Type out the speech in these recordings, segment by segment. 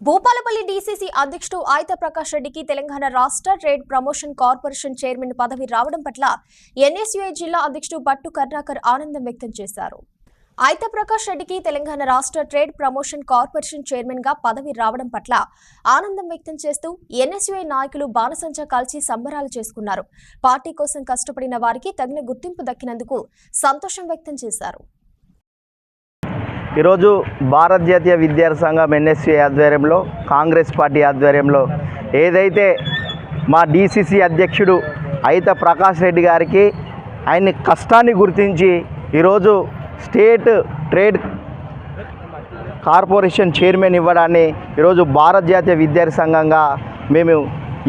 Bhupalpally DCC అధ్యక్షుడు ఆయిత ప్రకాష్ రెడ్డికి తెలంగాణ రాష్ట్ర ట్రేడ్ ప్రమోషన్ కార్పొరేషన్ చైర్మన్ పదవి రావడం పట్ల ఎన్ఎస్యుఐ జిల్లా అధ్యక్షుడు భట్టు కరుణాకర్ ఆనందం వ్యక్తం చేశారు. ఆయిత ప్రకాష్ రెడ్డికి తెలంగాణ రాష్ట్ర ట్రేడ్ ప్రమోషన్ కార్పొరేషన్ చైర్మన్ గా పదవి రావడం పట్ల ఆనందం వ్యక్తం చేస్తూ ఎన్ఎస్యుఐ నాయకులు బాణసంచా కాల్చి సంబరాలు చేసుకున్నారు. పార్టీ కోసం కష్టపడిన వారికి తగిన గుర్తింపు దక్కినందుకు సంతోషం వ్యక్తం చేశారు. ఈరోజు భారత జాతీయ విద్యార్థి సంఘం ఎన్ఎస్యుఐ ఆధ్వర్యంలో కాంగ్రెస్ పార్టీ ఆధ్వర్యంలో ఏదైతే మా డీసీసీ అధ్యక్షుడు ఆయిత ప్రకాష్ రెడ్డి గారికి ఆయన కష్టాన్ని గుర్తించి ఈరోజు స్టేట్ ట్రేడ్ కార్పొరేషన్ చైర్మన్ ఇవ్వడాన్ని ఈరోజు భారత జాతీయ విద్యార్థి సంఘంగా మేము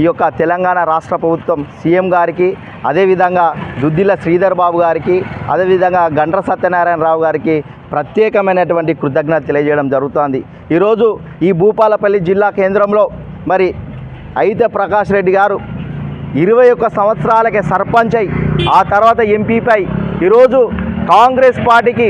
ఈ యొక్క తెలంగాణ రాష్ట్ర ప్రభుత్వం సీఎం గారికి, అదేవిధంగా దుద్దిల శ్రీధర్ బాబు గారికి, అదేవిధంగా గండ్ర సత్యనారాయణరావు గారికి ప్రత్యేకమైనటువంటి కృతజ్ఞత తెలియజేయడం జరుగుతోంది. ఈరోజు ఈ భూపాలపల్లి జిల్లా కేంద్రంలో మరి ఆయిత ప్రకాష్ రెడ్డి గారు 21 సంవత్సరాలకే సర్పంచ్ అయి ఆ తర్వాత ఎంపీపై ఈరోజు కాంగ్రెస్ పార్టీకి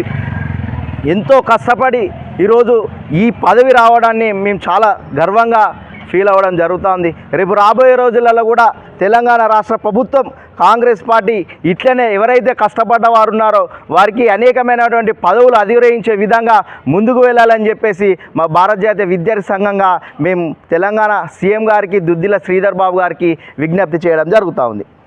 ఎంతో కష్టపడి ఈరోజు ఈ పదవి రావడాన్ని మేము చాలా గర్వంగా ఫీల్ అవ్వడం జరుగుతుంది. రేపు రాబోయే రోజులలో కూడా తెలంగాణ రాష్ట్ర ప్రభుత్వం కాంగ్రెస్ పార్టీ ఇట్లనే ఎవరైతే కష్టపడ్డ వారు ఉన్నారో వారికి అనేకమైనటువంటి పదవులు అధిరోహించే విధంగా ముందుకు వెళ్ళాలని చెప్పేసి మా భారత జాతీయ విద్యార్థి సంఘంగా మేము తెలంగాణ సీఎం గారికి, దుద్దిల శ్రీధర్ బాబు గారికి విజ్ఞప్తి చేయడం జరుగుతూ ఉంది.